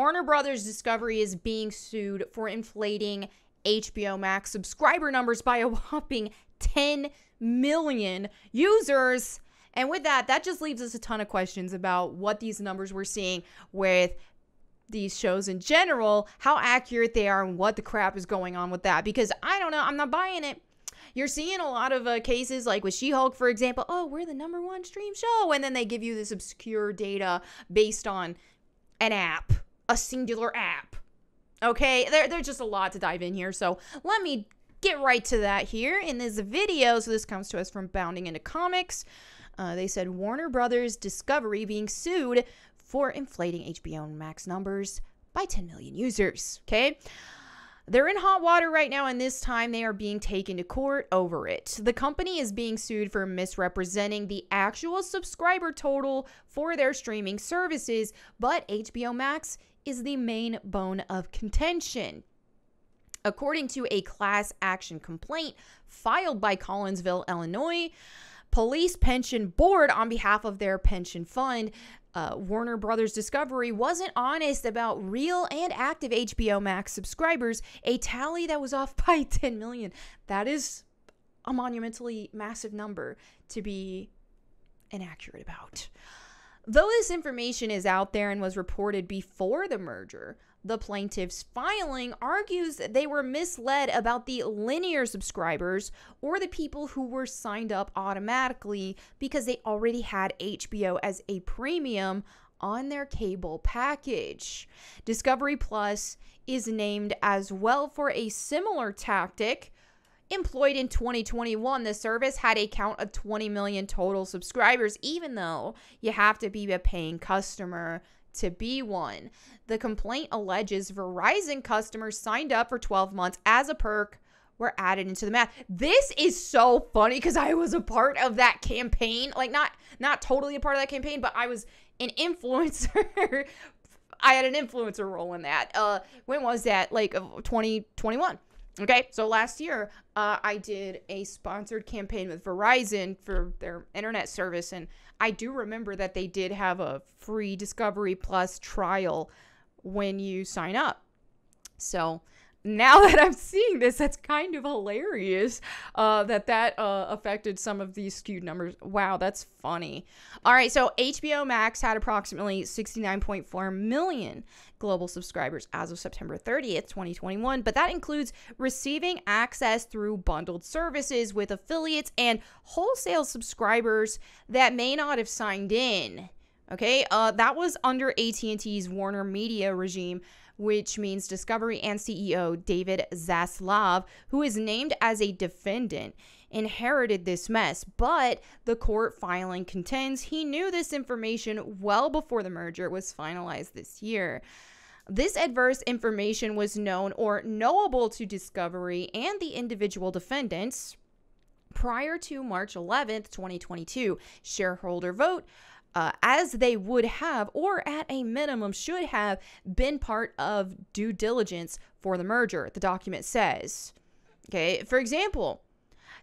Warner Brothers Discovery is being sued for inflating HBO Max subscriber numbers by a whopping 10 million users. And with that, that just leaves us a ton of questions about what these numbers we're seeing with these shows in general, how accurate they are, and what the crap is going on with that. Because I don't know, I'm not buying it. You're seeing a lot of cases like with She-Hulk, for example. Oh, we're the #1 stream show. And then they give you this obscure data based on an app, a singular app. Okay, there's just a lot to dive in here. So let me get right to that here in this video. So this comes to us from Bounding Into Comics. They said Warner Brothers Discovery being sued for inflating HBO Max numbers by 10 million users. Okay. They're in hot water right now, and this time they are being taken to court over it. The company is being sued for misrepresenting the actual subscriber total for their streaming services, but HBO Max is the main bone of contention. According to a class action complaint filed by Collinsville, Illinois, Police Pension Board, on behalf of their pension fund, Warner Brothers Discovery wasn't honest about real and active HBO Max subscribers, a tally that was off by 10 million. That is a monumentally massive number to be inaccurate about. Though this information is out there and was reported before the merger, the plaintiff's filing argues that they were misled about the linear subscribers or the people who were signed up automatically because they already had HBO as a premium on their cable package. Discovery Plus is named as well for a similar tactic. Employed in 2021, the service had a count of 20 million total subscribers, even though you have to be a paying customer to be one. The complaint alleges Verizon customers signed up for 12 months as a perk were added into the math. This is so funny because I was a part of that campaign. Like not totally a part of that campaign, but I was an influencer. I had an influencer role in that. When was that? Like 2021. Okay, so last year, I did a sponsored campaign with Verizon for their internet service, and I do remember that they did have a free Discovery Plus trial when you sign up. So now that I'm seeing this, that's kind of hilarious that affected some of these skewed numbers. Wow, that's funny. All right, so HBO Max had approximately 69.4 million global subscribers as of September 30th, 2021, but that includes receiving access through bundled services with affiliates and wholesale subscribers that may not have signed in. Okay, that was under AT&T's Warner Media regime, which means Discovery and CEO David Zaslav, who is named as a defendant, inherited this mess. But the court filing contends he knew this information well before the merger was finalized this year. This adverse information was known or knowable to Discovery and the individual defendants prior to March 11th, 2022 shareholder vote, as they would have, or at a minimum should have, been part of due diligence for the merger, the document says. Okay, for example,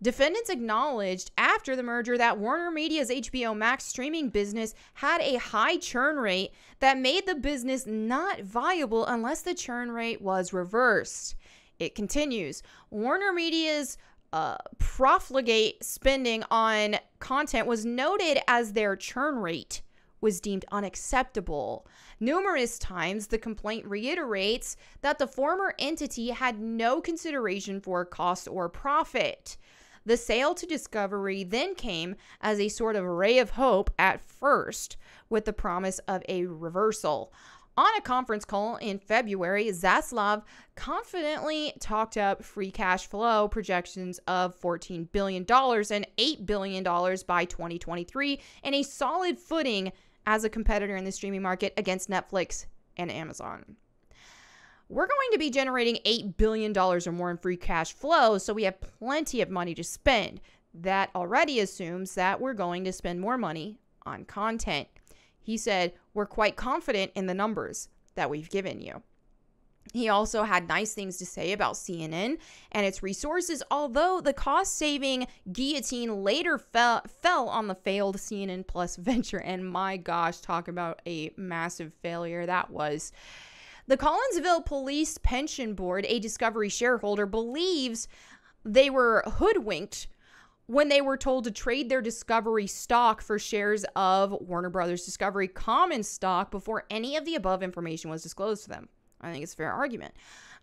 defendants acknowledged after the merger that Warner Media's HBO Max streaming business had a high churn rate that made the business not viable unless the churn rate was reversed. It continues, Warner Media's profligate spending on content was noted as their churn rate was deemed unacceptable. Numerous times, the complaint reiterates that the former entity had no consideration for cost or profit. The sale to Discovery then came as a sort of ray of hope at first, with the promise of a reversal. On a conference call in February, Zaslav confidently talked up free cash flow projections of $14 billion and $8 billion by 2023 and a solid footing as a competitor in the streaming market against Netflix and Amazon. We're going to be generating $8 billion or more in free cash flow, so we have plenty of money to spend. That already assumes that we're going to spend more money on content. He said, we're quite confident in the numbers that we've given you. He also had nice things to say about CNN and its resources, although the cost-saving guillotine later fell on the failed CNN Plus venture. And my gosh, talk about a massive failure that was. The Collinsville Police Pension Board, a Discovery shareholder, believes they were hoodwinked when they were told to trade their Discovery stock for shares of Warner Brothers Discovery common stock before any of the above information was disclosed to them. I think it's a fair argument.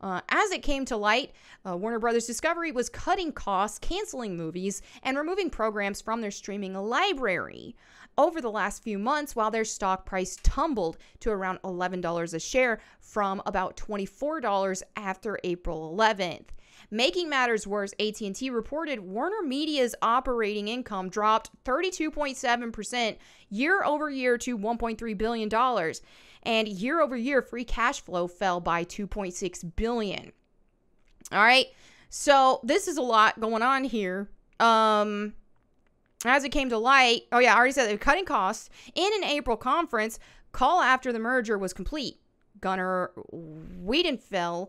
As it came to light, Warner Brothers Discovery was cutting costs, canceling movies, and removing programs from their streaming library over the last few months, while their stock price tumbled to around $11 a share from about $24 after April 11th. Making matters worse, AT&T reported Warner Media's operating income dropped 32.7% year over year to $1.3 billion, and year over year free cash flow fell by $2.6 billion. All right, so this is a lot going on here. As it came to light, I already said they were cutting costs. In an April conference call after the merger was complete, Gunnar Wiedenfeld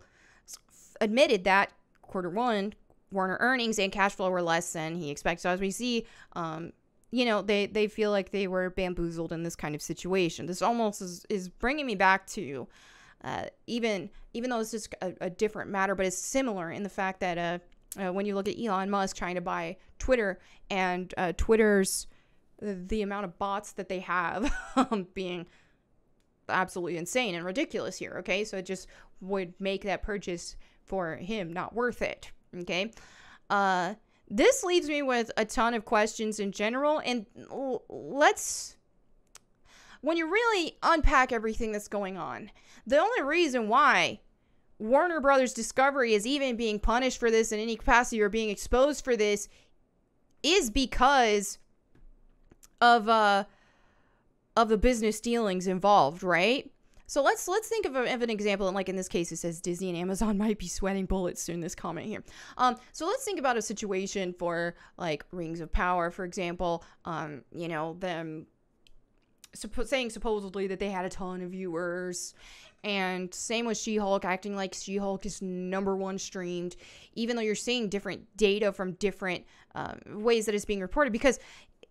admitted that quarter one, Warner earnings and cash flow were less than he expected. So as we see, they feel like they were bamboozled in this kind of situation. This almost is bringing me back to, even though it's just a different matter, but it's similar in the fact that when you look at Elon Musk trying to buy Twitter and Twitter's, the amount of bots that they have being absolutely insane and ridiculous here. Okay, so it just would make that purchase for him not worth it. Okay, this leaves me with a ton of questions in general, and when you really unpack everything that's going on, the only reason why Warner Brothers Discovery is even being punished for this in any capacity or being exposed for this is because of the business dealings involved, right? So let's think of an example, and like in this case, it says Disney and Amazon might be sweating bullets in this comment here. So let's think about a situation for like Rings of Power, for example. Them saying supposedly that they had a ton of viewers, and same with She-Hulk, acting like She-Hulk is #1 streamed, even though you're seeing different data from different ways that it's being reported. Because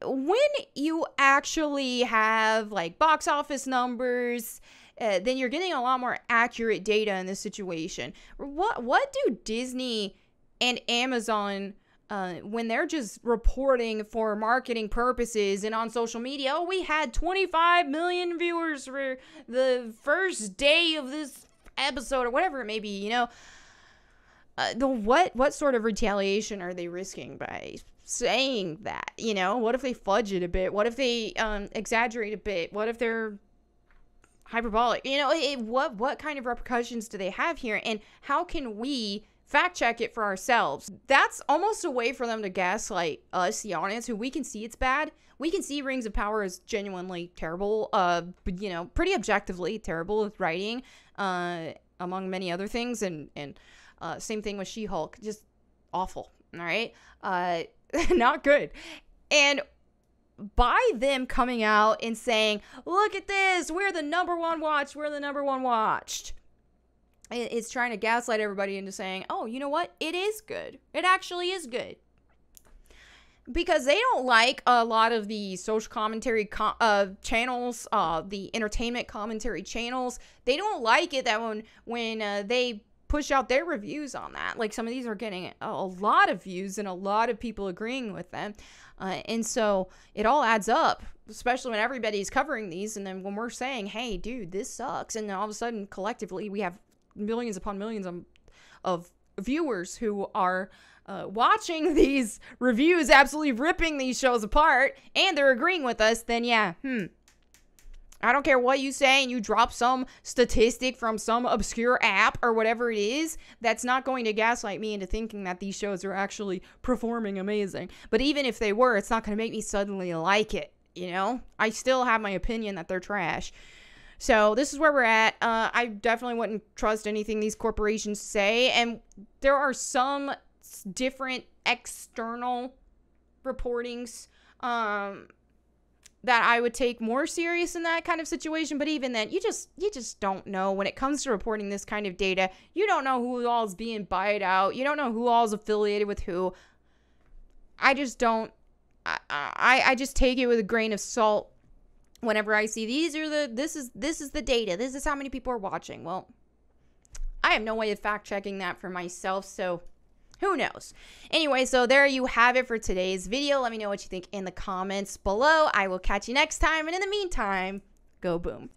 when you actually have like box office numbers, then you're getting a lot more accurate data in this situation. What do Disney and Amazon, when they're just reporting for marketing purposes and on social media, we had 25 million viewers for the first day of this episode or whatever it may be, what sort of retaliation are they risking by saying that? What if they fudge it a bit? What if they exaggerate a bit? What if they're hyperbolic? What kind of repercussions do they have here, and how can we fact check it for ourselves? That's almost a way for them to gaslight us, the audience, who we can see it's bad. We can see Rings of Power is genuinely terrible, pretty objectively terrible with writing, among many other things, and same thing with She-Hulk, just awful. All right, not good. And by them coming out and saying, look at this, we're the #1 watched, it's trying to gaslight everybody into saying, oh, you know what? It is good. It actually is good. Because they don't like a lot of the social commentary channels, the entertainment commentary channels. They don't like it that when they push out their reviews on that. Like, some of these are getting a lot of views and a lot of people agreeing with them. And so it all adds up, especially when everybody's covering these. And then when we're saying, hey, dude, this sucks. And then all of a sudden, collectively, we have millions upon millions of viewers who are watching these reviews, absolutely ripping these shows apart, and they're agreeing with us. Then, yeah, I don't care what you say, and you drop some statistic from some obscure app or whatever it is, that's not going to gaslight me into thinking that these shows are actually performing amazing. But even if they were, it's not going to make me suddenly like it, I still have my opinion that they're trash. So this is where we're at. I definitely wouldn't trust anything these corporations say, and there are some different external reportings that I would take more serious in that kind of situation. But even then, you just don't know. When it comes to reporting this kind of data, you don't know who all is being buyed out. You don't know who all is affiliated with who. I just don't. I just take it with a grain of salt whenever I see this is the data. This is how many people are watching. Well, I have no way of fact checking that for myself, so who knows? Anyway, so there you have it for today's video. Let me know what you think in the comments below. I will catch you next time, and in the meantime, go boom.